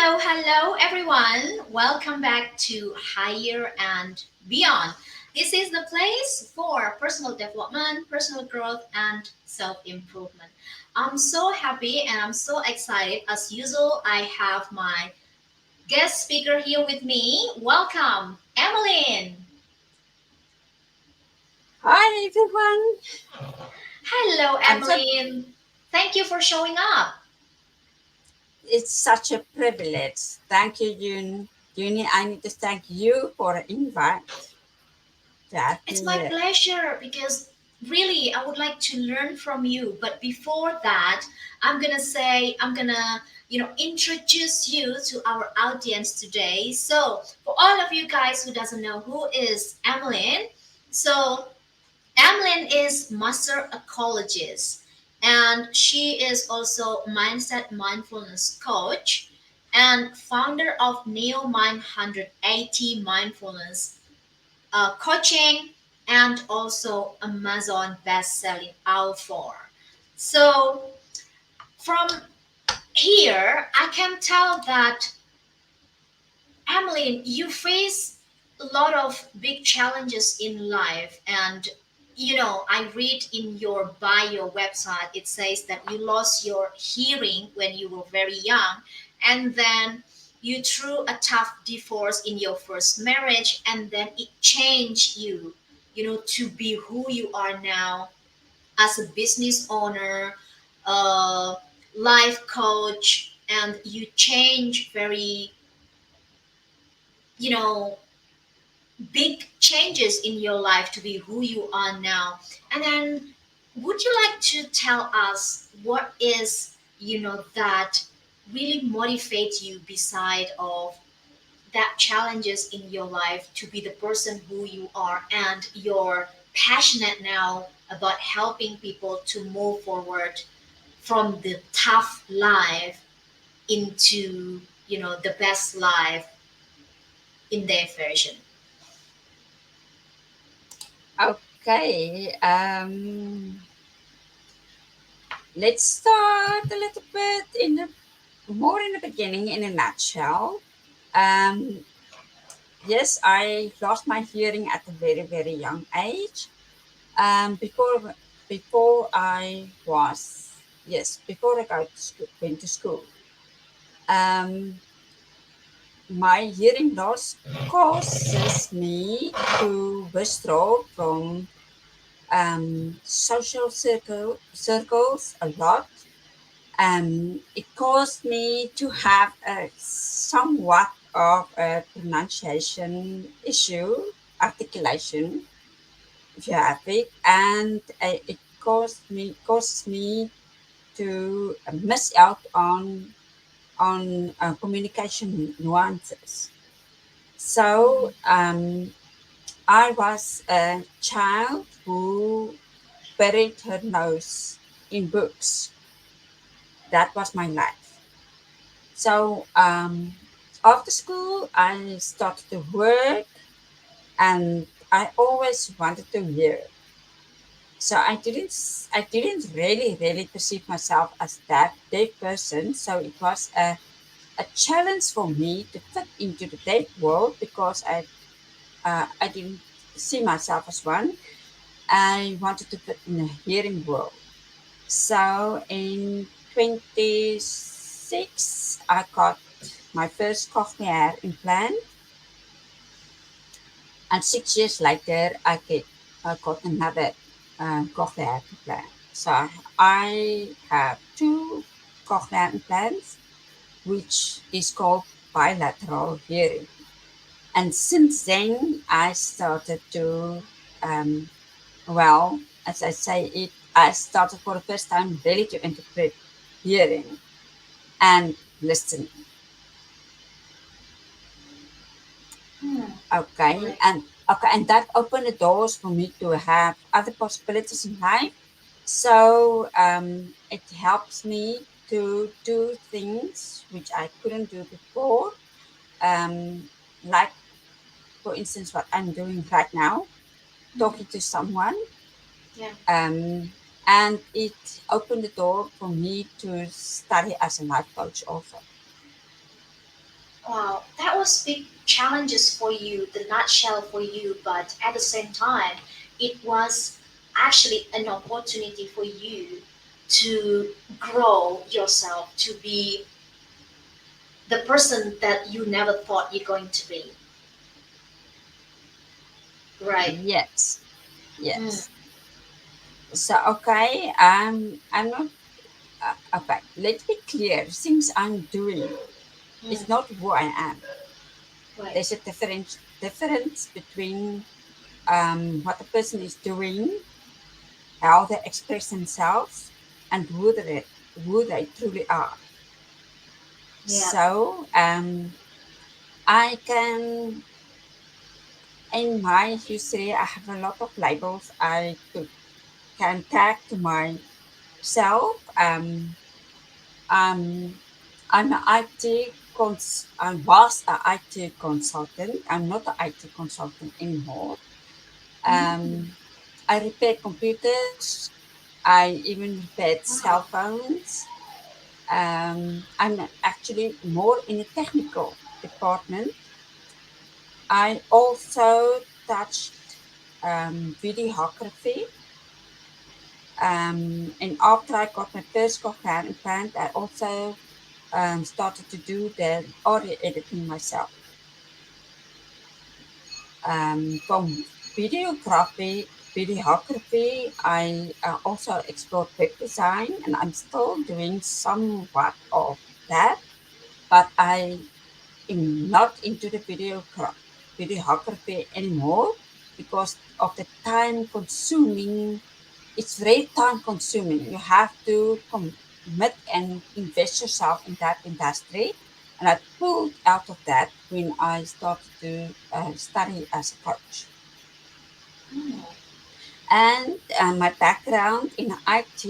Hello everyone. Welcome back to Higher and Beyond. This is the place for personal development, personal growth, and self improvement. I'm so happy and I'm so excited. As usual, I have my guest speaker here with me. Welcome, Emmeline. Hi everyone. Hello, I'm so Emmeline. Thank you for showing up. it's such a privilege. Thank you, June. Juni, I need to thank you for the invite to have It's me my here. pleasure because really I would like to learn from you. But before that, I'm gonna introduce you to our audience today. So for all of you guys who doesn't know who is Emmeline, so Emmeline is master ecologist and she is also mindset mindfulness coach and founder of Neo Mind 180 Mindfulness coaching, and also Amazon best-selling author. So from here, I can tell that Emily, you face a lot of big challenges in life, and I read in your bio website it says that you lost your hearing when you were very young, and then you threw a tough divorce in your first marriage, and then it changed you, to be who you are now as a business owner, a life coach, and you change very, you know, big changes in your life to be who you are now. And then, would you like to tell us what is, that really motivates you beside of that challenges in your life to be the person who you are and you're passionate now about helping people to move forward from the tough life into, the best life in their version. Okay. Let's start a little bit in the beginning in a nutshell. Um, yes, I lost my hearing at a very young age. Before I was before I went to school. Um, my hearing loss causes me to withdraw from social circles a lot. It caused me to have a somewhat of a pronunciation issue, articulation, if you have it, and it causes me to miss out on communication nuances. So I was a child who buried her nose in books. That was my life. So after school, I started to work, and I always wanted to hear. So I didn't really perceive myself as that deaf person. So it was a challenge for me to fit into the deaf world because I didn't see myself as one. I wanted to fit in a hearing world. So in 26, I got my first cochlear implant, and 6 years later, I got another cochlear implant. So I have two cochlear implants, which is called bilateral hearing. And since then, I started to, um, well, as I say it, I started for the first time really to interpret hearing and listening. Hmm. Okay, Right. and that opened the doors for me to have other possibilities in life. So it helps me to do things which I couldn't do before, like for instance what I'm doing right now, talking to someone. Yeah. Um, and it opened the door for me to study as a life coach also. was big challenges for you, the nutshell for you, but at the same time, it was actually an opportunity for you to grow yourself, to be the person that you never thought you're going to be. Right. Yes, Mm, yes. So okay, I'm not okay. Let's be clear. Things I'm doing is mm, not who I am. right. There's a difference between what a person is doing, how they express themselves, and who they truly are. Yeah. So I can, in my history, I have a lot of labels can tag to myself. Um, I'm an I was an IT consultant. I'm not an IT consultant anymore. Mm, I repair computers. I even repaired cell wow. phones. I'm actually more in the technical department. I also touched videography. And after I got my first cochlear implant, I also started to do the audio editing myself. From videography, I also explored web design, and I'm still doing somewhat of that. But I am not into the videography anymore because of the time consuming. It's very time consuming. You have to commit and invest yourself in that industry. And I pulled out of that when I started to study as a coach. Mm, And my background in IT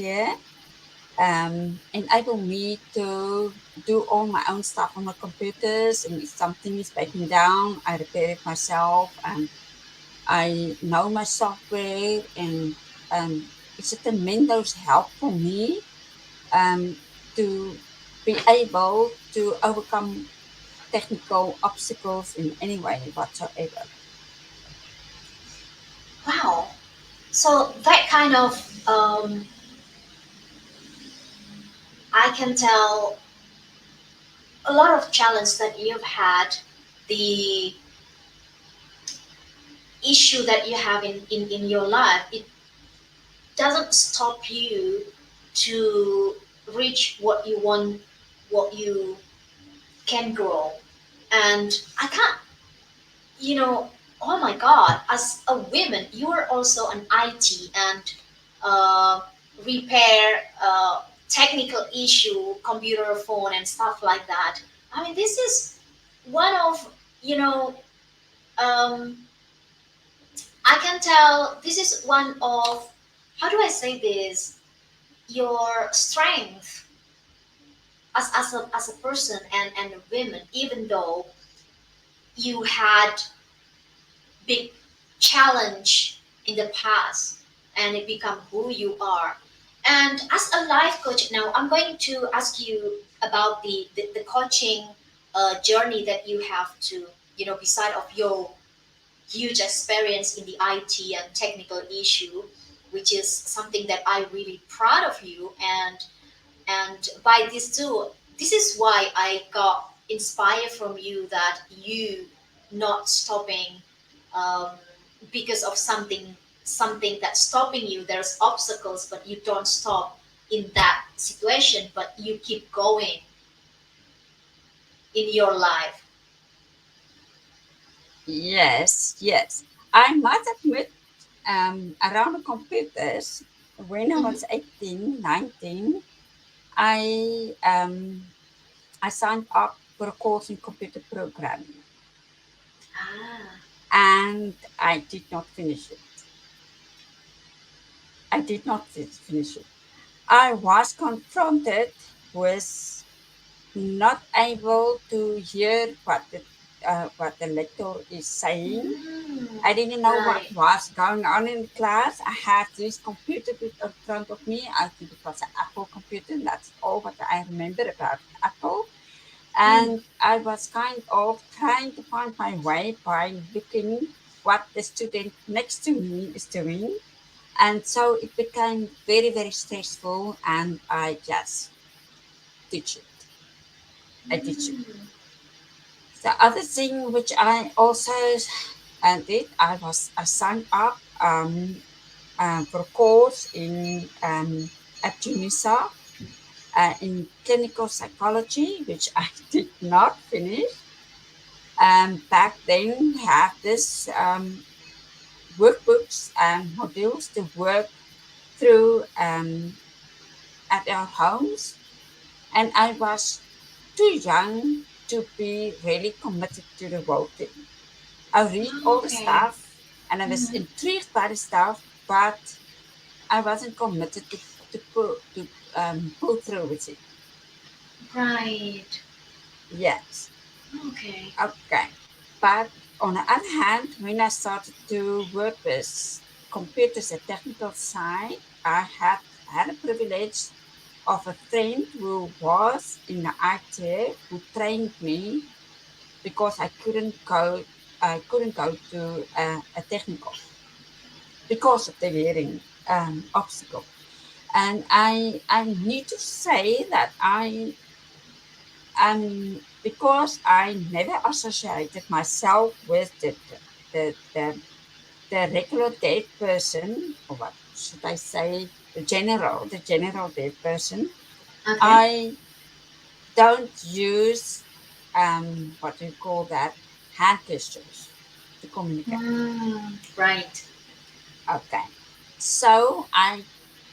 enable me to do all my own stuff on my computers. And if something is breaking down, I repair it myself. And I know my software, and it's a tremendous help for me um, to be able to overcome technical obstacles in any way whatsoever. wow. So that kind of, I can tell a lot of challenge that you've had, the issue that you have in your life, it doesn't stop you to reach what you want, what you can grow. And I can't, you know, oh my God, as a woman, you are also an IT and uh, repair technical issue, computer, phone, and stuff like that. I mean, this is one of, you know, um, I can tell this is one of, how do I say this, your strength as a person and a woman, even though you had big challenge in the past and it become who you are. And as a life coach now, I'm going to ask you about the coaching journey that you have to, beside of your huge experience in the IT and technical issue, which is something that I really proud of you. And by this too, this is why I got inspired from you, that you not stopping um, because of something that's stopping you. There's obstacles, but you don't stop in that situation, but you keep going in your life. Yes, yes. I must admit, around the computers, when I Hmm. was 18, 19, I signed up for a course in computer programming, Ah. and I did not finish it. I did not finish it. I was confronted with not able to hear what the lecturer is saying. Mm. I didn't know what Right. was going on in the class. I had this computer in front of me. I think it was an Apple computer. And that's all what I remember about Apple. Mm. And I was kind of trying to find my way by looking what the student next to me is doing. And so it became very, very stressful, and I just ditched it. I ditched it. Mm. The other thing which I also did, I signed up for a course in at UNISA in clinical psychology, which I did not finish. Back then, we had this workbooks and modules to work through at our homes, and I was too young to be really committed to the whole thing. I read all the Okay. stuff and I was Mhm. intrigued by the stuff, but I wasn't committed to pull through with it. Right. Yes, Okay. okay. But on the other hand, when I started to work with computers and technical side, I had a privilege of a friend who was in the IT who trained me because I couldn't go to a technical because of the hearing obstacle. And I need to say that because I never associated myself with the regular deaf person, or what should I say, the general deaf person. Okay. I don't use what do you call that, hand gestures to communicate. Mm. Right. Okay, so I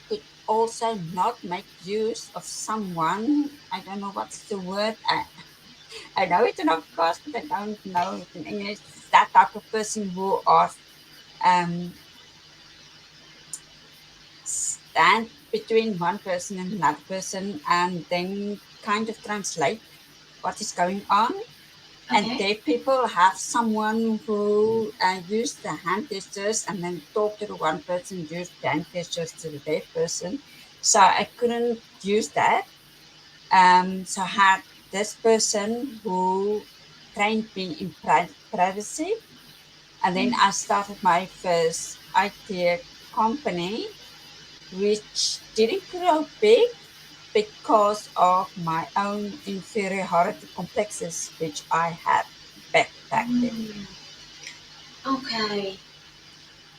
could also not make use of someone. I don't know what's the word. I know it in of course, but I don't know it in English. That type of person who are um, stand between one person and another person and then kind of translate what is going on. And Okay. deaf people have someone who use the hand gestures and then talk to the one person, use the hand gestures to the deaf person. So I couldn't use that. So I had this person who trained me in privacy. And then I started my first IT company, which didn't grow big because of my own inferiority complexes, which I had back then. Mm. Okay.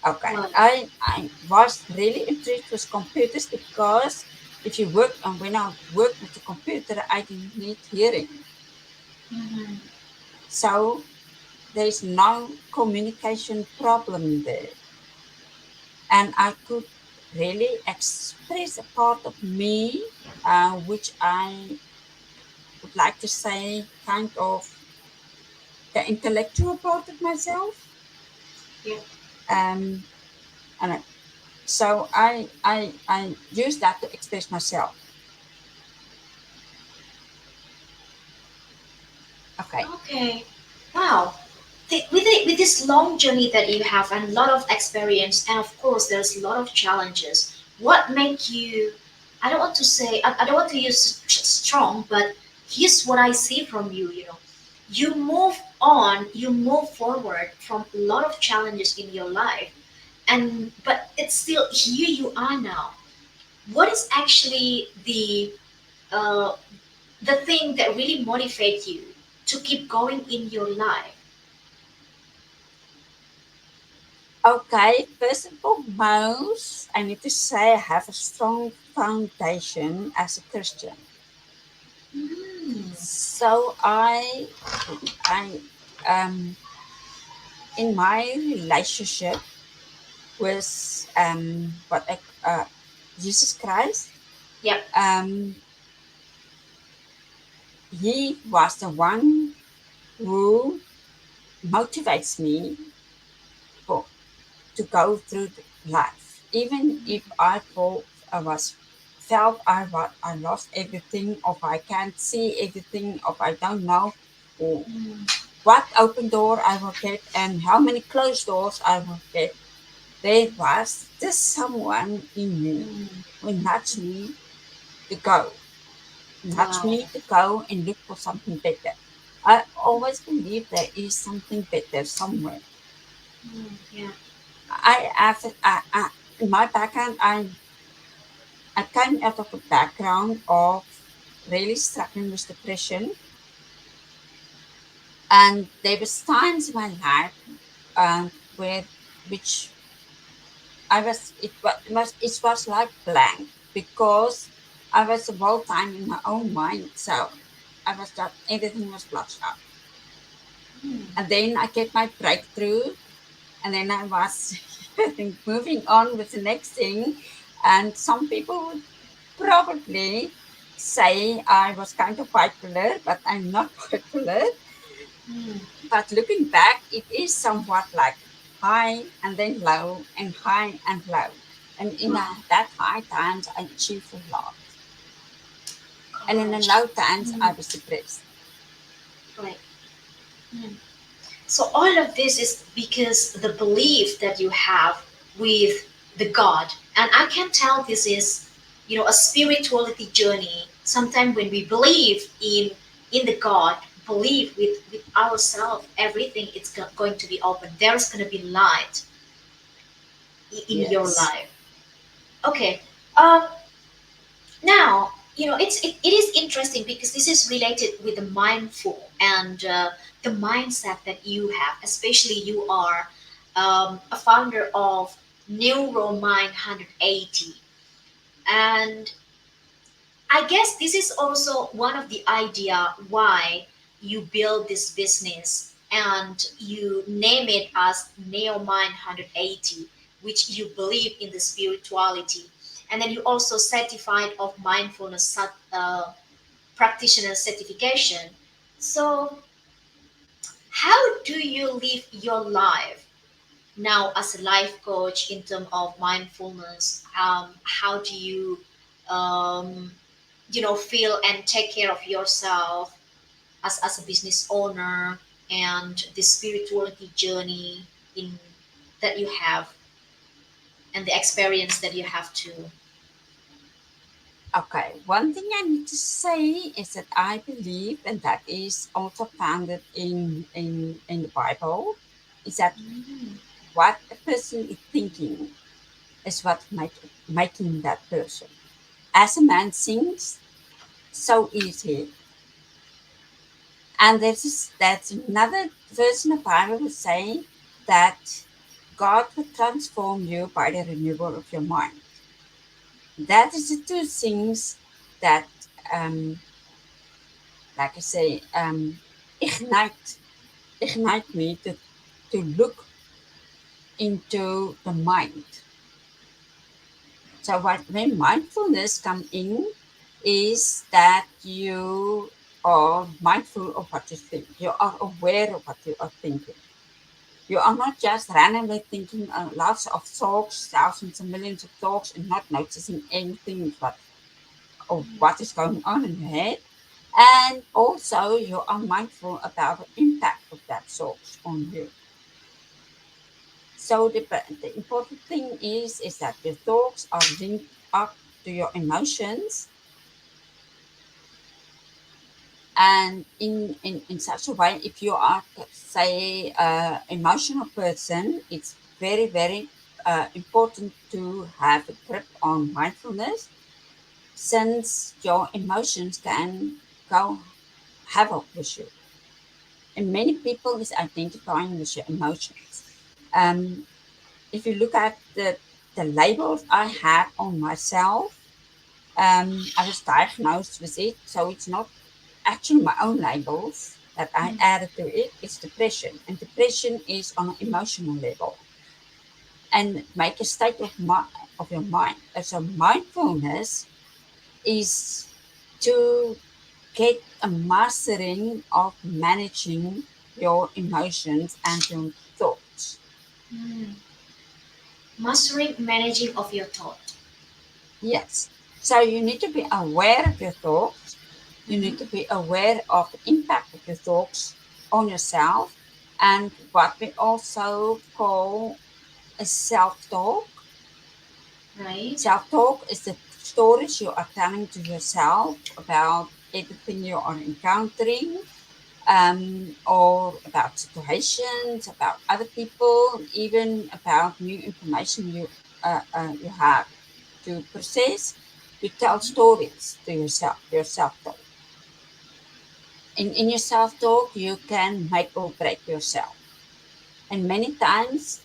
Okay, Right. I was really intrigued with computers because if you work and when I worked with the computer, I didn't need hearing, Mm-hmm. so there's no communication problem there, and I could really express a part of me, which I would like to say kind of the intellectual part of myself. Yeah. Um, and so I use that to express myself. Okay. Okay. Wow. With this long journey that you have and a lot of experience, and of course, there's a lot of challenges. What make you? I don't want to say. I don't want to use strong, but here's what I see from you. You move on. You move forward from a lot of challenges in your life, and but it's still here. You are now. What is actually uh, the thing that really motivates you to keep going in your life? Okay, first and foremost, I need to say I have a strong foundation as a Christian. Mm. So I, um, in my relationship with Jesus Christ, Yep. um, He was the one who motivates me for to go through life. Even if I felt I lost everything, or I can't see everything, or I don't know Mm. what open door I will get and how many closed doors I will get. There was just someone in me Mm. who nudged me to go. nudge Wow. me to go and look for something better. I always believe there is something better somewhere. Yeah. In my background, I came out of a background of really struggling with depression, and there was times in my life where which I was it was like blank because I was the whole time in my own mind. So I was just everything was blocked out. Mm. And then I get my breakthrough, and then I was moving on with the next thing. And some people would probably say I was kind of bipolar, but I'm not bipolar. Mm. But looking back, it is somewhat like high and then low and high and low. And in Wow. that high times, I achieved a lot. And in the Gosh. low times, I Mm. was depressed. Right. Mm. So all of this is because the belief that you have with the God, and I can tell this is, a spirituality journey. Sometimes when we believe in the God, believe with ourselves, everything it's going to be open. There's going to be light in your Yes. life. Okay. Um, Now, it is interesting because this is related with the mindful and the mindset that you have, especially you are a founder of Neuromind 180. And I guess this is also one of the idea why you build this business and you name it as Neomind 180, which you believe in the spirituality. And then you also certified of mindfulness practitioner certification. So how do you live your life now as a life coach in terms of mindfulness? How do you um, feel and take care of yourself as a business owner and the spirituality journey in that you have and the experience that you have to. Okay, one thing I need to say is that I believe, and that is also founded in the Bible, is that Mm. what a person is thinking is what making that person. As a man thinks, so is he. And that's another verse in the Bible would say that God will transform you by the renewal of your mind. That is the two things that, um, like I say, ignite me to look into the mind. So when mindfulness come in is that you are mindful of what you think. You are aware of what you are thinking. You are not just randomly thinking lots of thoughts, thousands and millions of thoughts, and not noticing anything but of what is going on in your head. And also, you are mindful about the impact of that thoughts on you. So the important thing is that your thoughts are linked up to your emotions, and in such a way, if you are, say, emotional person, it's very important to have a grip on mindfulness, since your emotions can go havoc with you, and many people is identifying with your emotions. um, if you look at the labels I had on myself, I was diagnosed with it, so it's not actually my own labels that I added to it. It's depression, and depression is on an emotional level, and make a state of your mind. And so mindfulness is to get a mastering of managing your emotions and your thoughts. Mm. Mastering managing of your thought. Yes. So you need to be aware of your thoughts. You need to Hmm. be aware of the impact of your thoughts on yourself, and what we also call a self talk. Right. Self talk is the stories you are telling to yourself about everything you are encountering, or about situations, about other people, even about new information you have to process. You tell stories to yourself, your self talk. In your self talk, you can make or break yourself. And many times,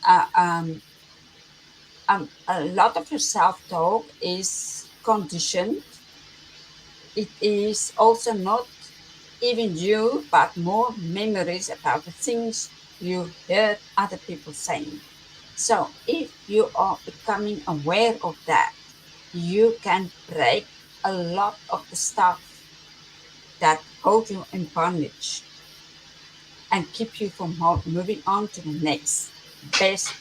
a lot of your self talk is conditioned. It is also not even you, but more memories about the things you heard other people saying. So, if you are becoming aware of that, you can break a lot of the stuff that hold you in bondage and keep you from moving on to the next best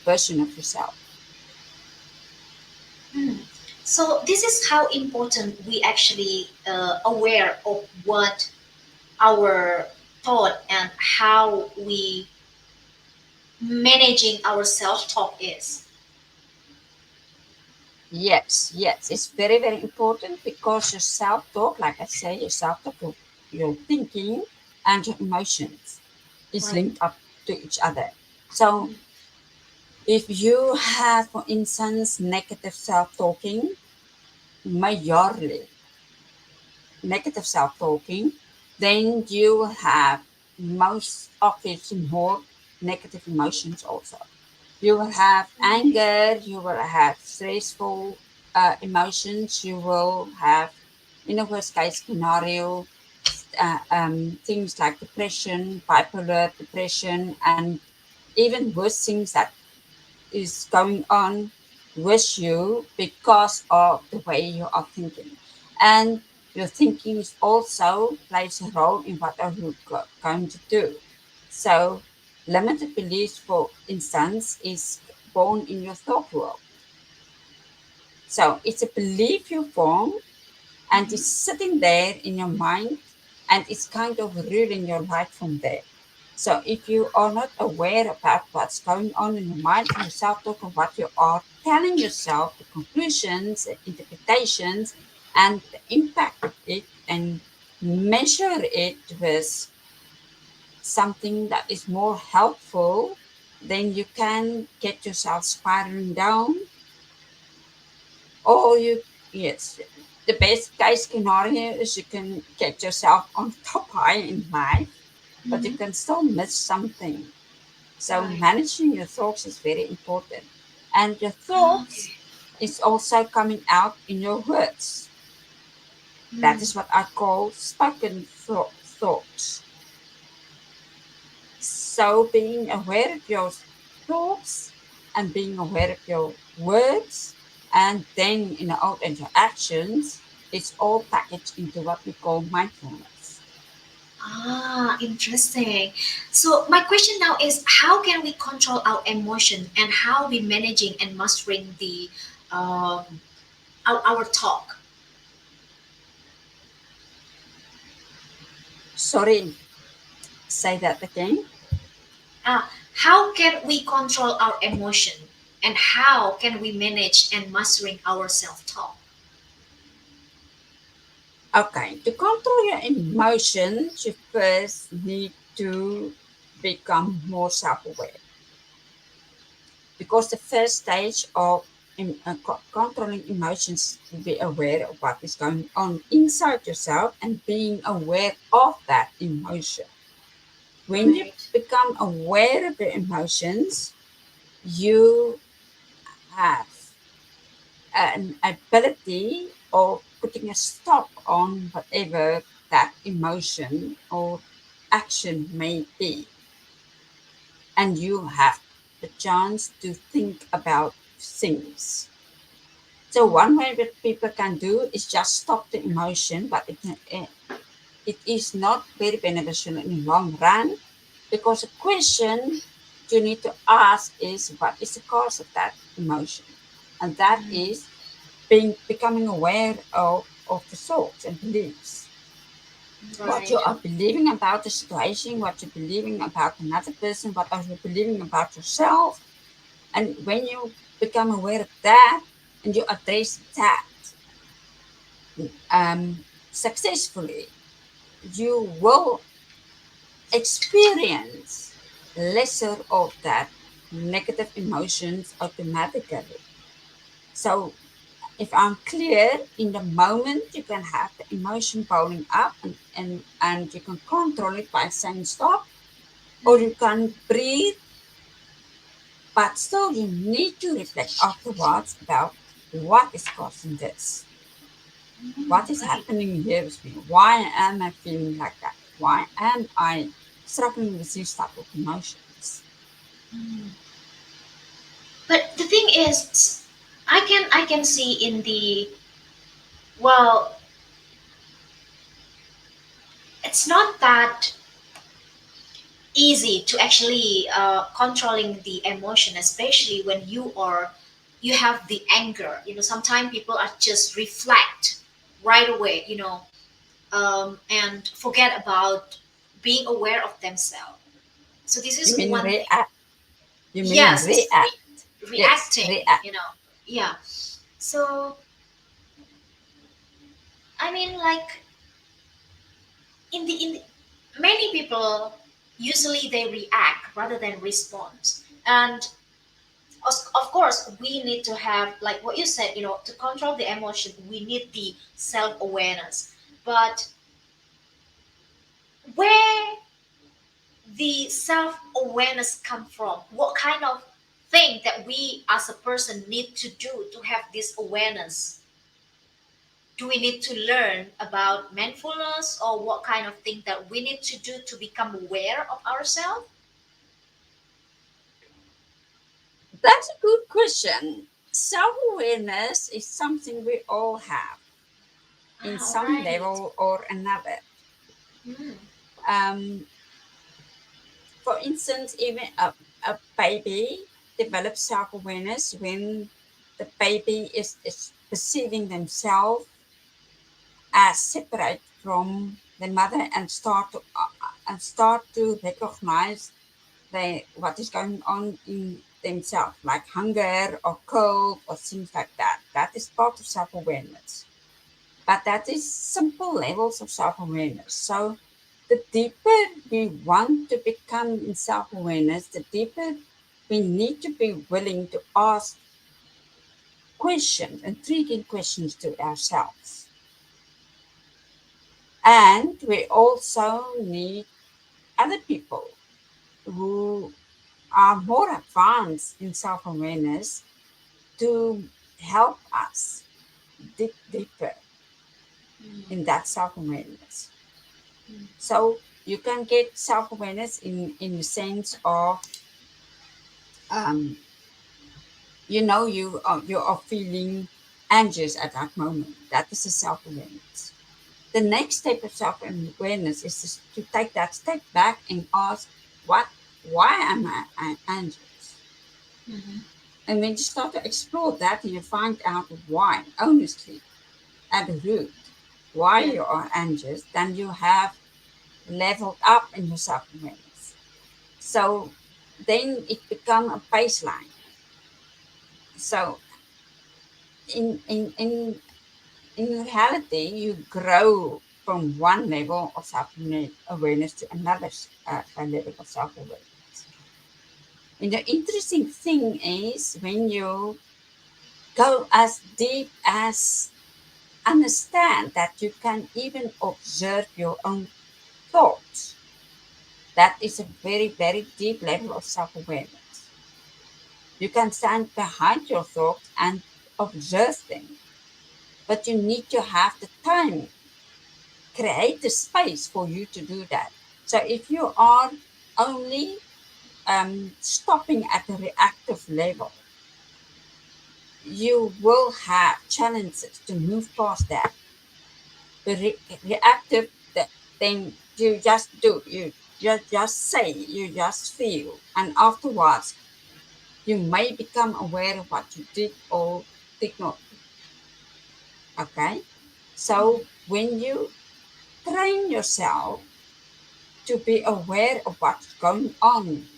version of yourself. Mm. So this is how important we actually aware of what our thought and how we managing our self-talk is. Yes, yes, it's very, very important because your self talk, like I say, your self talk, your thinking, and your emotions is Right. linked up to each other. So, if you have, for instance, negative self talking, majorly negative self talking, then you will have most obviously more negative emotions also. You will have Right. anger, you will have stressful emotions, you will have, in a worst case scenario, things like depression, bipolar depression, and even worse things that is going on with you because of the way you are thinking. And your thinking is also plays a role in what are you going to do. So limited beliefs, for instance, is born in your thought world. So it's a belief you form and it's sitting there in your mind and it's kind of ruling your life from there. So if you are not aware about what's going on in your mind and your self-talk and what you are telling yourself, the conclusions, the interpretations, and the impact of it, and measure it with something that is more helpful, then you can get yourself spiraling down, or you, yes, the best case scenario is you can get yourself on top high in life, but you Hmm. can still miss something. So Right. managing your thoughts is very important. And your thoughts Okay. is also coming out in your words. That Mm. is what I call spoken thoughts. So being aware of your thoughts and being aware of your words and then out into actions, it's all packaged into what we call mindfulness. Ah, interesting. So my question now is, how can we control our emotion and how we managing and mastering the our talk? Sorry, say that again. How can we control our emotion and how can we manage and mastering our self-talk? Okay, to control your emotions, you first need to become more self aware because the first stage of controlling emotions is to be aware of what is going on inside yourself and being aware of that emotion. When you Right. become aware of your emotions, you have an ability of putting a stop on whatever that emotion or action may be. And you have the chance to think about things. So one way that people can do is just stop the emotion, but it is not very beneficial in the long run because the question you need to ask is what is the cause of that emotion? And that is becoming aware of the thoughts and beliefs. What you Right. are believing about the situation, what you're believing about another person, what are you believing about yourself. And when you become aware of that and you address that successfully, you will experience lesser of that negative emotions automatically. So if I'm clear, in the moment you can have the emotion bowling up, and you can control it by saying stop, or you can breathe, but still you need to reflect afterwards about what is causing this. What is Right. happening here with me? Why am I feeling like that? Why am I struggling with these type of emotions? Mm. But the thing is, I can see in the, well, it's not that easy to actually controlling the emotion, especially when you have the anger. Sometimes people are just reflect right away, and forget about being aware of themselves. So this You is mean one thing. react? You mean Yes, it's react? Yes, reacting. react. Yeah. So I mean, like, in the, many people usually they react rather than respond. And of course we need to have, like what you said, to control the emotion we need the self-awareness. But where the self-awareness come from, what kind of thing that we as a person need to do to have this awareness? Do we need to learn about mindfulness, or what kind of thing that we need to do to become aware of ourselves? That's a good question. Self awareness is something we all have in Ah, all some right. level or another. Mm, Um, for instance, even a baby develops self awareness when the baby is perceiving themselves as separate from the mother, and start to recognize what is going on in themselves, like hunger or cold or things like that. That is part of self awareness. But that is simple levels of self awareness. So the deeper we want to become in self awareness, the deeper we need to be willing to ask questions, intriguing questions to ourselves. And we also need other people who are more advanced in self awareness to help us dig deeper in mm, that self awareness. mm, So you can get self awareness in the sense of, um, you are feeling anxious at that moment. That is a self awareness. The next step of self awareness is to take that step back and ask, what, why am I anxious? mhm, And when you start to explore that and you find out why, honestly, at the root, why yeah. you are anxious, then you have leveled up in your self awareness. So then it becomes a baseline. So in reality, you grow from one level of self awareness to another level of self awareness. And the interesting thing is when you go as deep as understand that you can even observe your own thoughts. That is a very, very deep level of self awareness. You can stand behind your thoughts and observe them, but you need to have the time, create the space for you to do that. So if you are only stopping at the reactive level, you will have challenges to move past that. The reactive, then you just do, you just say, you just feel, and afterwards you may become aware of what you did or did not do. Okay, Mm, so when you train yourself to be aware of what's going on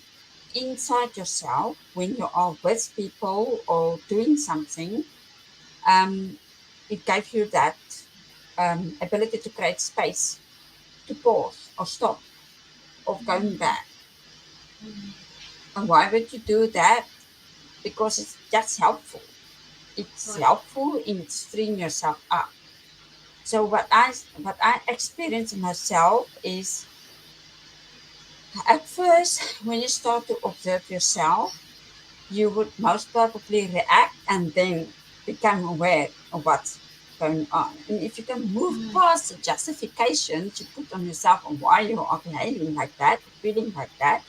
inside yourself when you are with people or doing something, um, it gave you that ability to create space, to pause or stop, of going back. And why would you do that? Because it's just helpful. It's Right. helpful in freeing yourself up. So what I experience myself is, at first, when you start to observe yourself, you would most probably react and then become aware of what's going on. And if you can move past the justifications you put on yourself on why you are behaving like that, feeling like that,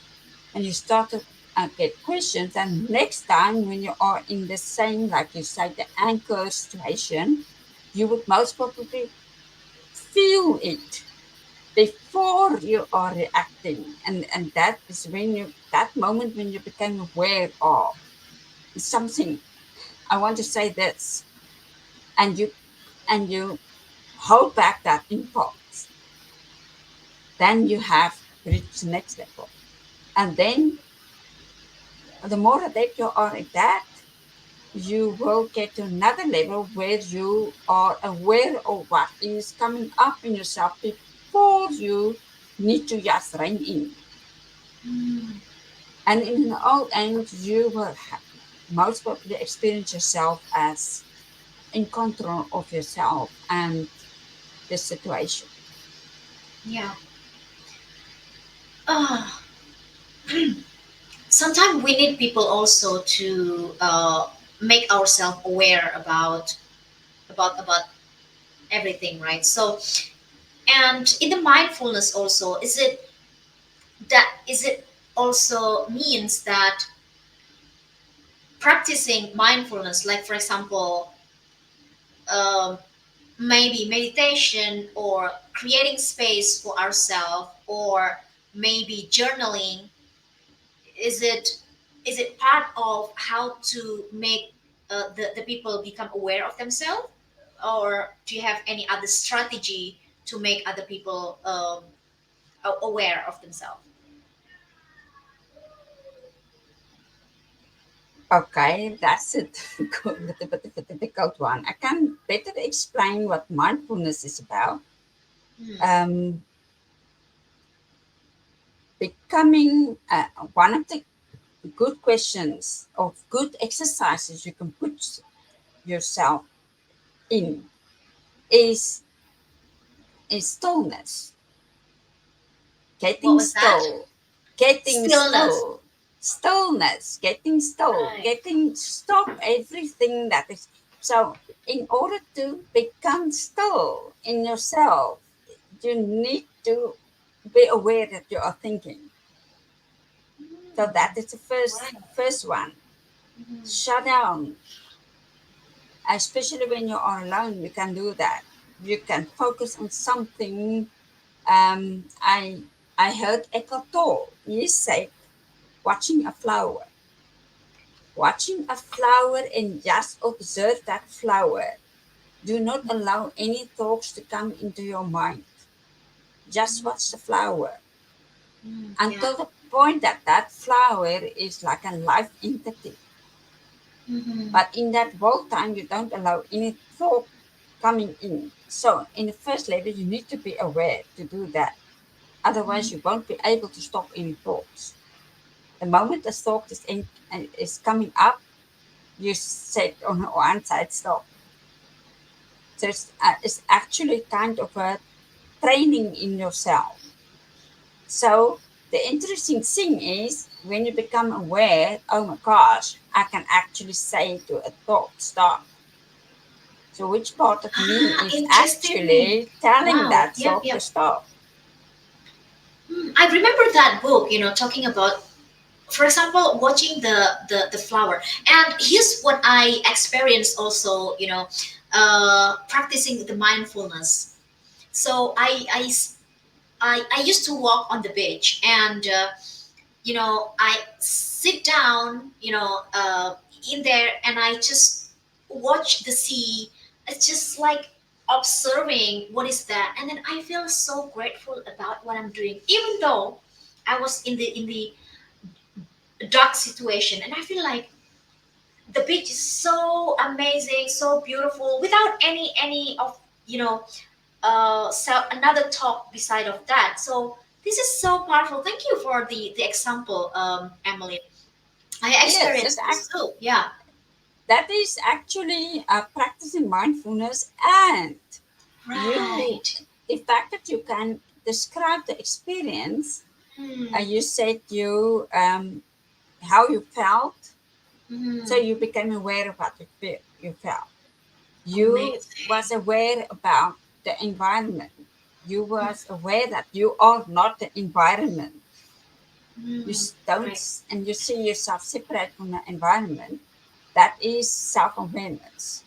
and you start to get questions, and next time when you are in the same, like you say, the anchor situation, you would most probably feel it before you are reacting, and that is when you, that moment when you become aware of something. I want to say this, and you hold back that impulse, then you have reached the next level. And then the more adept you are at that, you will get to another level where you are aware of what is coming up in yourself before you need to just rein in. And in the old end, you will most probably experience yourself as in control of yourself and the situation. Yeah. Uh, Sometimes we need people also to make ourselves aware about everything, right? So, and in the mindfulness also, is it also means that practicing mindfulness, like for example, um, maybe meditation or creating space for ourselves, or maybe journaling, is it part of how to make the people become aware of themselves, or do you have any other strategy to make other people aware of themselves? Okay, that's a difficult, bit of a difficult one. I can better explain what mindfulness is about. Hmm. Um, Becoming one of the good questions of good exercises you can put yourself in is stillness. What Getting was that? still, getting Stillness. still, stillness, getting still, Right. getting stop everything that is. So, in order to become still in yourself, you need to be aware that you are thinking. So that is the first Right. first one. Mhm. Shut down, especially when you are alone. You can do that. You can focus on something. I heard Eckhart Tolle. He said watching a flower. Watching a flower and just observe that flower. Do not allow any thoughts to come into your mind. Just watch the flower Yeah. until the point that that flower is like a life entity. Hmm. But in that whole time, you don't allow any thought coming in. So, in the first level, you need to be aware to do that. Otherwise, you won't be able to stop any thoughts. The moment a thought is coming up, you set on one side stop. So it's actually kind of a training in yourself. So the interesting thing is when you become aware, oh my gosh, I can actually say to a thought, stop. So which part of me Ah, is interesting. actually telling Wow. that Yep. thought to Yep. stop? I remember that book, talking about, for example, watching the flower. And here's what I experienced also, practicing the mindfulness. So I used to walk on the beach, and I sit down, in there, and I just watch the sea. It's just like observing what is that, and then I feel so grateful about what I'm doing, even though I was in the dark situation, and I feel like, the beach is so amazing, so beautiful, without any of you know so another talk beside of that. So this is so powerful. Thank you for the example, Emily. I Yes, experienced this too. Yeah. that is actually practicing mindfulness, and you, Right. the fact that you can describe the experience. Hmm. You said you how you felt, so Hmm. you became aware of what you felt. You was Amazing. aware about the environment. You was aware that you are not the environment. You Hmm. don't, Right. and you see yourself separate from the environment. That is self-awareness.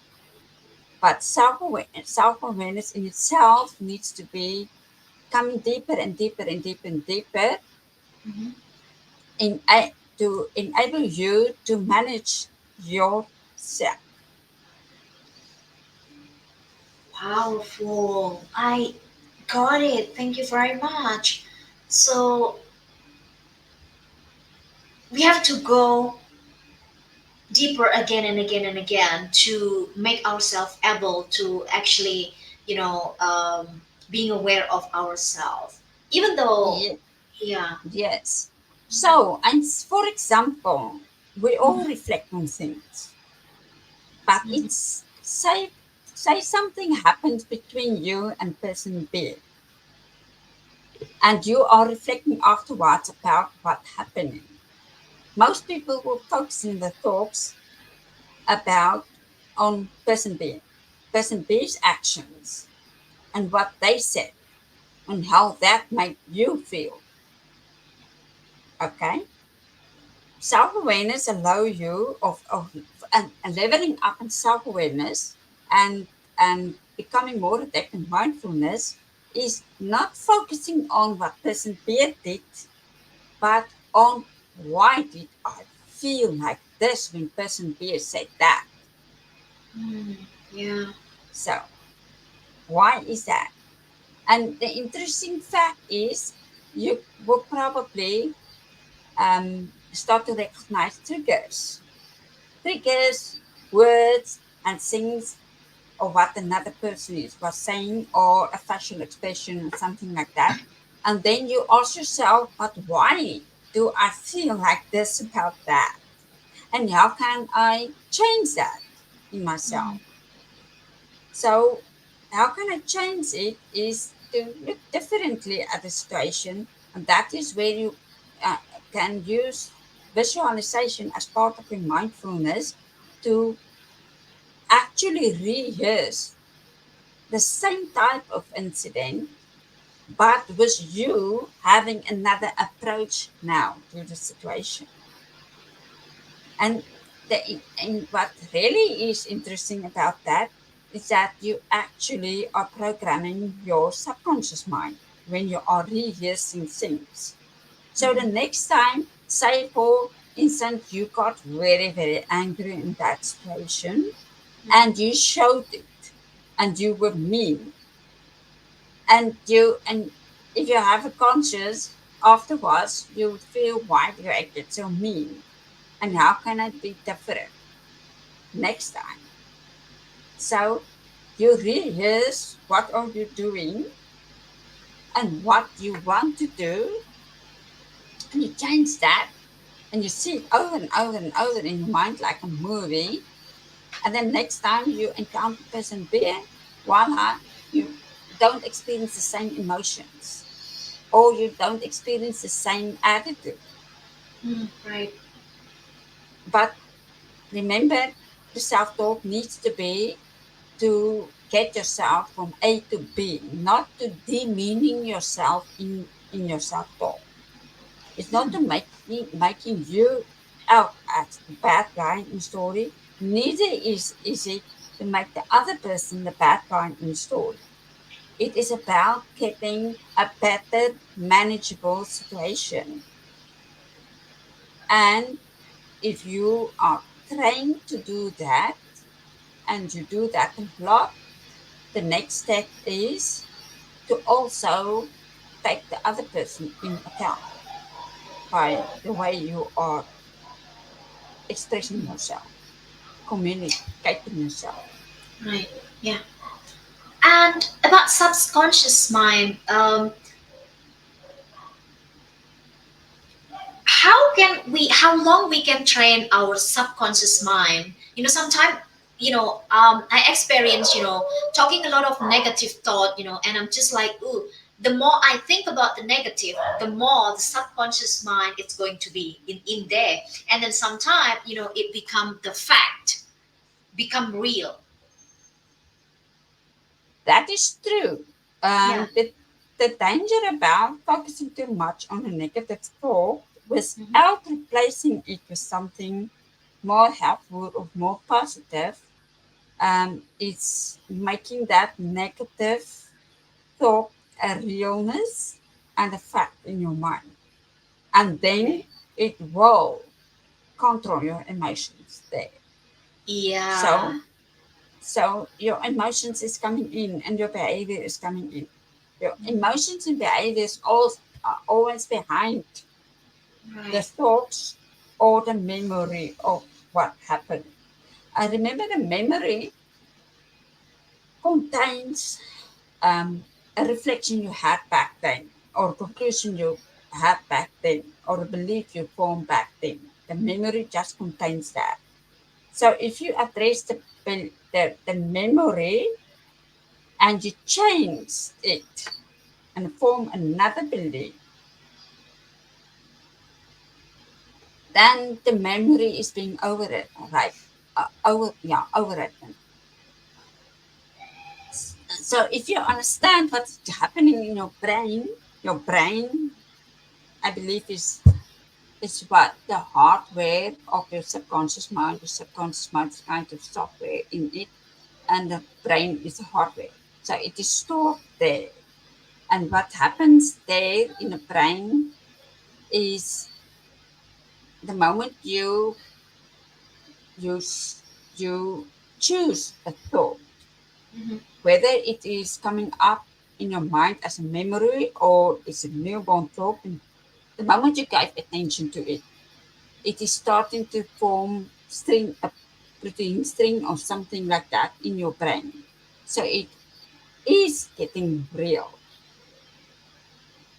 But self-awareness in itself needs to be coming deeper and deeper and deeper and deeper Hmm. in to enable you to manage yourself. Powerful. I got it. Thank you very much. So we have to go deeper again and again and again to make ourselves able to actually, you know, being aware of ourselves. Even though, Ye- yeah. yes. So, and for example, we all Mhm. reflect on things, but Mhm. say something happens between you and person B, and you are reflecting afterwards about what happening. Most people will focus in the thoughts about on person B's actions and what they said and how that made you feel. Okay, self-awareness allow you of and leveling up in self-awareness and becoming more adept in mindfulness is not focusing on what person B did, but on why did I feel like this when person B said that. Mm, yeah. So why is that? And the interesting fact is you will probably start to recognize triggers, words, and things of what another person was saying, or a facial expression, or something like that. And then you ask yourself, but why do I feel like this about that? And how can I change that in myself? Mm, So, how can I change it is to look differently at the situation, and that is where you uh, can use visualization as part of your mindfulness to actually rehearse the same type of incident, but with you having another approach now to the situation. And and what really is interesting about that is that you actually are programming your subconscious mind when you are rehearsing things. So the mhm, next time, say for instance, you got very, very angry in that situation mhm, and you showed it and you were mean, and if you have a conscience afterwards, you feel why you acted so mean and how can I be different next time. So you rehearse what are you doing and what you want to do, and you change that, and you see it over and over and over in your mind like a movie. And then next time you encounter person B, voila, you don't experience the same emotions or you don't experience the same attitude. mm, right. But remember, the self talk needs to be to get yourself from A to B, not to demeaning yourself in your self talk. It's not to making you out as the bad guy in the story. Neither is it to make the other person the bad guy in the story. It is about getting a better, manageable situation. And if you are trained to do that, and you do that a lot, the next step is to also take the other person in account by the way you are expressing yourself. communicating yourself. Right. Yeah. And about subconscious mind, how long we can train our subconscious mind? Sometimes, I experience, talking a lot of negative thought, and I'm just like, ooh, the more I think about the negative, the more the subconscious mind is going to be in there. And then sometimes, it become the fact, become real. That is true. Yeah. The danger about focusing too much on a negative thought Hmm. without replacing it with something more helpful or more positive is making that negative thought a realness and a fact in your mind. And then Okay. it will control your emotions there. Yeah. So So your emotions is coming in and your behavior is coming in. Your emotions and behaviors are always behind the Right. thoughts or the memory of what happened. I remember the memory contains a reflection you had back then, or a conclusion you had back then, or a belief you formed back then. The memory just contains that. So if you address the memory and you change it and form another belief, then the memory is being overwritten, right? Overwritten. So if you understand what's happening in your brain, I believe is what the hardware of your subconscious mind. Your subconscious mind is kind of software in it, and the brain is the hardware. So it is stored there. And what happens there in the brain is the moment you you choose a thought, Hmm. whether it is coming up in your mind as a memory or it's a newborn thought, and the moment you give attention to it, it is starting to form a protein string or something like that in your brain. So it is getting real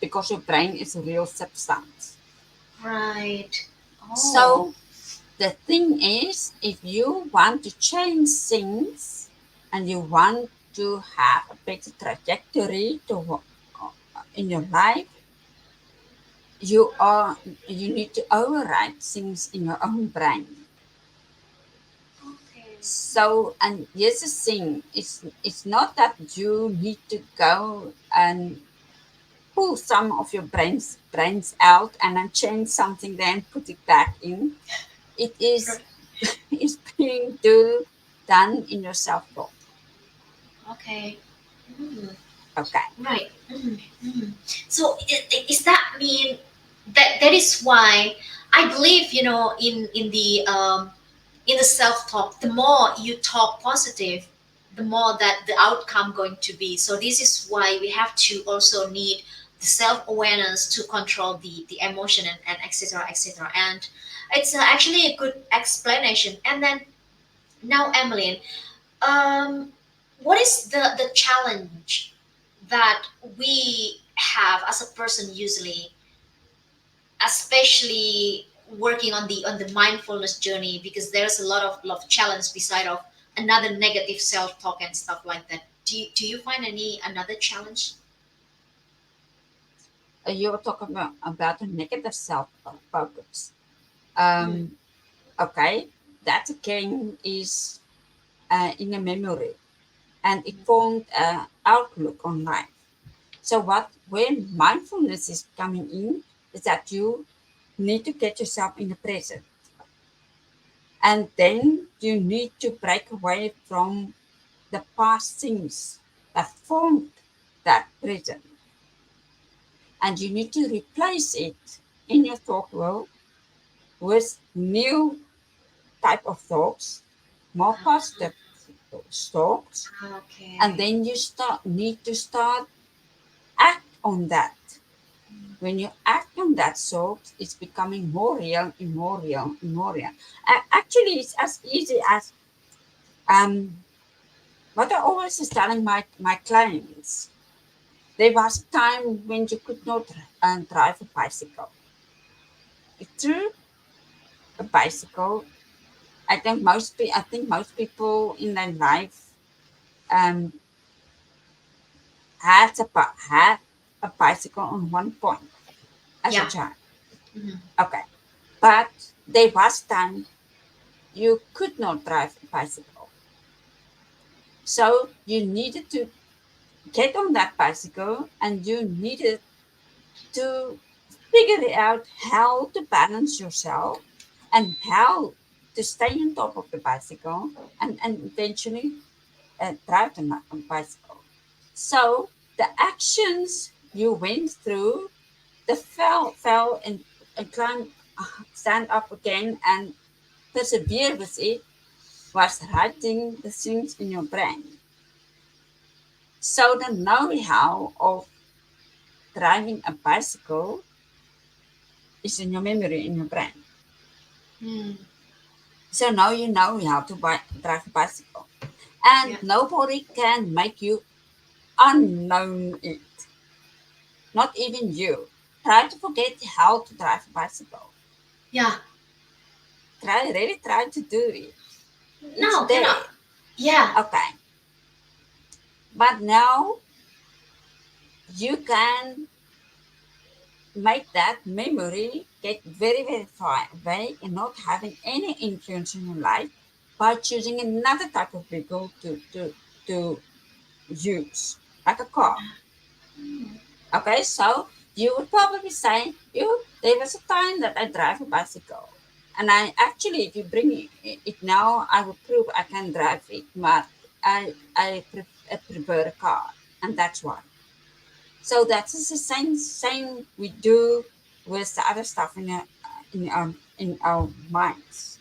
because your brain is a real substance. Right. Oh. So the thing is, if you want to change things and you want to have a better trajectory in your life, you need to override things in your own brain. Okay. So, and here's the thing: it's not that you need to go and pull some of your brains out and then change something, then put it back in. It is Right. is being done in your self talk. Okay. Mm. Okay. Right. Mhm, mhm. So is that mean that is why I believe, in the self talk, the more you talk positive, the more that the outcome going to be. So this is why we have to also need the self awareness to control the emotion, and etc etc. And it's actually a good explanation. And then now, Emmeline, um, what is the challenge that we have as a person usually, especially working on the mindfulness journey, because there's a lot of challenge beside of another negative self talk and stuff like that. Do you find any another challenge? You're talking about a negative self focus. Mm, Um, okay, that again is in a memory and it formed an outlook on life. So, when mindfulness is coming in, is that you need to get yourself in the present. And then you need to break away from the past things that formed that present. And you need to replace it in your thought world with new type of thoughts, more positive thoughts. And okay. then you need to start act on that. When you act on that sort, it's becoming more real and more real and more real. Actually, it's as easy as um, what I always is telling my clients. There was a time when you could not drive a bicycle. You threw a bicycle. I think most people in their life um, had a bicycle on one point as a Yeah. child. Mhm. Okay, but there was time you could not drive a bicycle, so you needed to get on that bicycle and you needed to figure out how to balance yourself and how to stay on top of the bicycle and eventually drive the bicycle. So the actions you went through, the fell and climb, stand up again and persevere with it was writing the things in your brain. So the know-how of driving a bicycle is in your memory in your brain. Mm. So now you know how to drive a bicycle. Yeah. And nobody can make you unknown it. Not even you. Try to forget how to drive a bicycle. Yeah. Really try to do it. It's No, there. cannot. Yeah. Okay. But now you can make that memory get very, very far away and not having any influence in your life by choosing another type of vehicle to use, like a car. Mm. Okay, so you would probably say, you there was a time that I drive a bicycle. And I actually, if you bring it now, I will prove I can drive it, but I prefer a car, and that's why. So that's the same we do with the other stuff in our minds,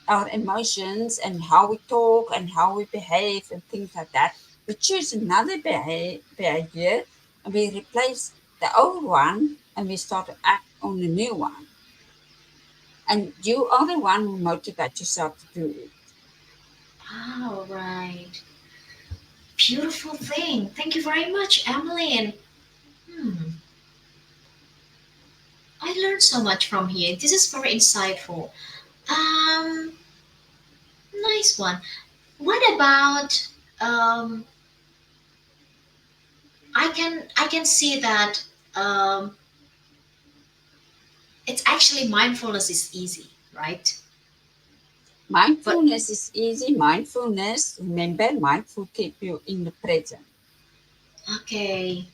our emotions, and how we talk and how we behave and things like that. We choose another behavior and we replace the old one and we start to act on the new one. And you are the one who motivate yourself to do it. All right. Beautiful thing. Thank you very much, Emmeline. Hmm. I learned so much from here. This is very insightful. Um, nice one. What about I can see that it's actually mindfulness is easy, right? But Mindfulness is easy. Mindfulness, remember, mindful keep you in the present. okay.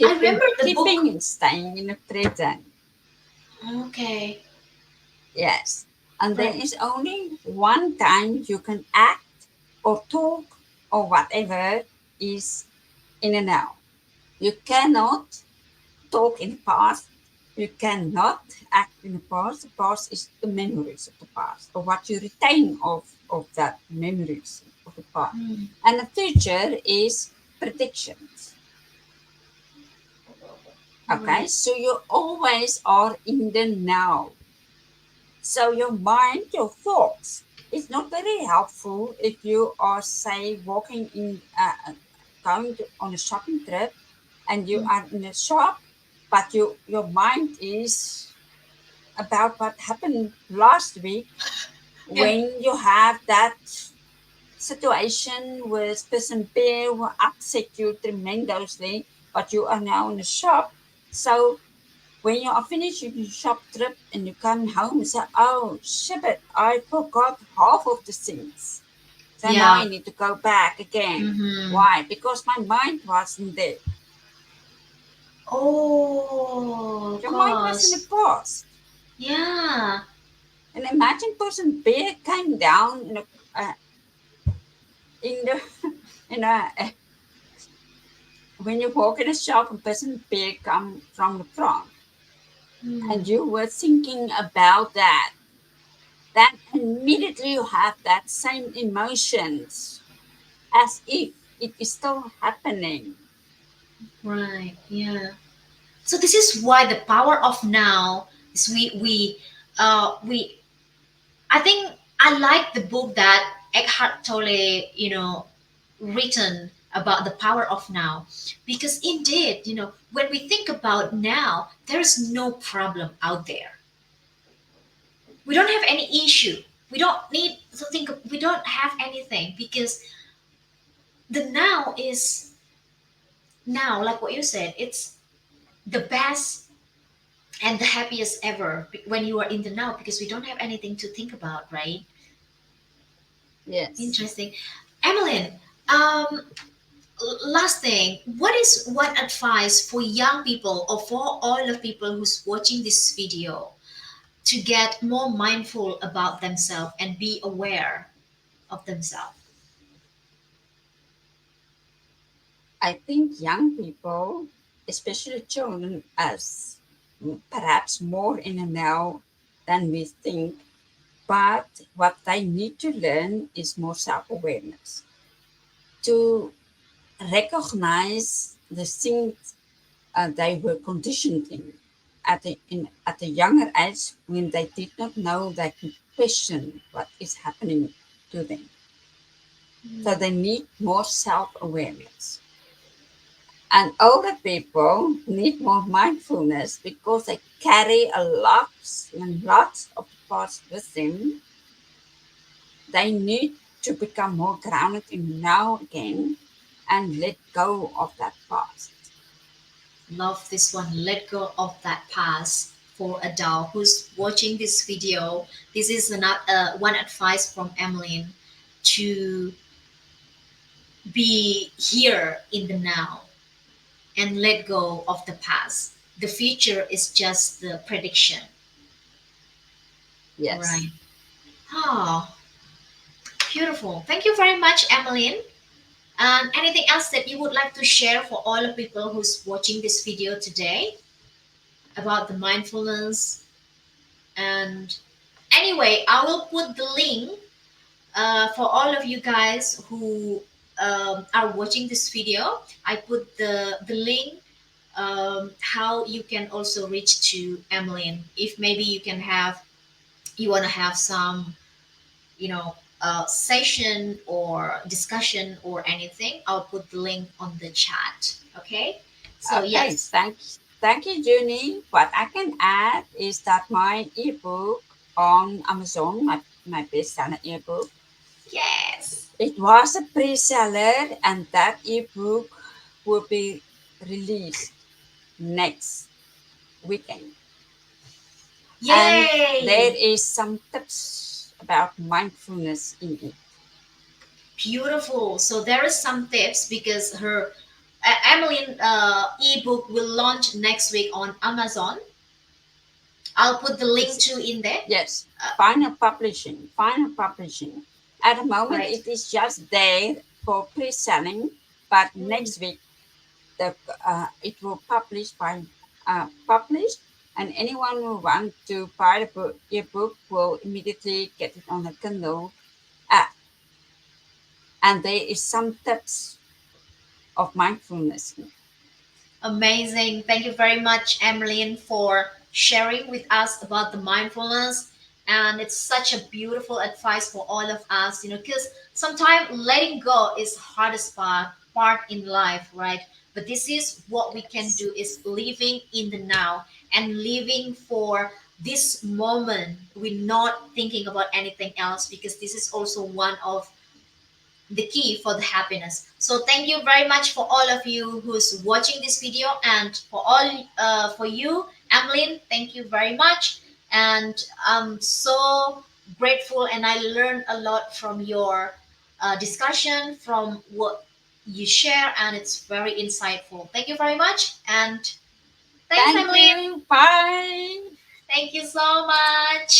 I remember the Keeping book. and staying in the present. Okay. Yes. And there Right. is only one time you can act or talk or whatever is in and now. You cannot talk in the past. You cannot act in the past. The past is the memories of the past or what you retain of that memories of the past. Hmm. And the future is predictions. Okay, Right. so you always are in the now. So your mind, your thoughts, it's not very helpful if you are, say, walking in, going on a shopping trip, and you Hmm. are in a shop, but your mind is about what happened last week Yeah. when you have that situation with person B who upset you tremendously, but you are now in a shop. So when you are finished your shop trip and you come home and say, oh, shit, I forgot half of the things. So now I Yeah. need to go back again. Mm-hmm. Why? Because my mind wasn't there. Oh, Your mind was in the cause past. yeah. And imagine person B came down in the, in a, when you walk in a shop and person B come from the front Hmm. and you were thinking about that, then immediately you have that same emotions as if it is still happening. Right. Yeah. So this is why the power of now is we I think I like the book that Eckhart Tolle, written about the power of now, because indeed, when we think about now, there is no problem out there. We don't have any issue. We don't need to think. We don't have anything because the now is now, like what you said. It's the best and the happiest ever when you are in the now because we don't have anything to think about, right? Yes. Interesting. Emmeline, um, last thing, what is one advice for young people or for all of people who's watching this video to get more mindful about themselves and be aware of themselves? I think young people, especially children, as perhaps more in the now than we think, but what they need to learn is more self awareness to recognize the things they were conditioned in at a younger age when they did not know they could question what is happening to them. So they need more self awareness. And older people need more mindfulness because they carry a lot and lots of the past with them. They need to become more grounded in now again and let go of that past. Love this one. Let go of that past for adult who's watching this video. This is one advice from Emmeline to be here in the now and let go of the past. The future is just the prediction, Yes. right? Oh, beautiful. Thank you very much, Emmeline. Anything else that you would like to share for all the people who's watching this video today about the mindfulness? And anyway, I will put the link for all of you guys who are watching this video. I put the link how you can also reach to Emmeline if maybe you want to have some session or discussion or anything. I'll put the link on the chat. Okay, so Okay, yes, thank you, Junie. What I can add is that my ebook on Amazon, my best-seller ebook, yes, it was a pre-seller, and that ebook will be released next weekend. And there yay, is some tips about mindfulness in it. beautiful. So there is some tips because her Emmeline ebook will launch next week on Amazon. I'll put the link It's to in there. yes, Uh, final publishing, final publishing. At the moment, right. it is just there for pre-selling, but Mm, next week the it will publish, and anyone who want to buy the book, ebook will immediately get it on the Kindle app. And there is some tips of mindfulness. amazing. Thank you very much, Emmeline, for sharing with us about the mindfulness. And it's such a beautiful advice for all of us, because sometimes letting go is hardest part in life, right? But this is what we can Yes. do is living in the now and living for this moment. We're not thinking about anything else because this is also one of the key for the happiness. So thank you very much for all of you who's watching this video, and for you, Emmeline, thank you very much. And I'm so grateful, and I learned a lot from your discussion, from what you share, and it's very insightful. Thank you very much, and thanks, Thank Emmeline. you. Bye. Thank you so much.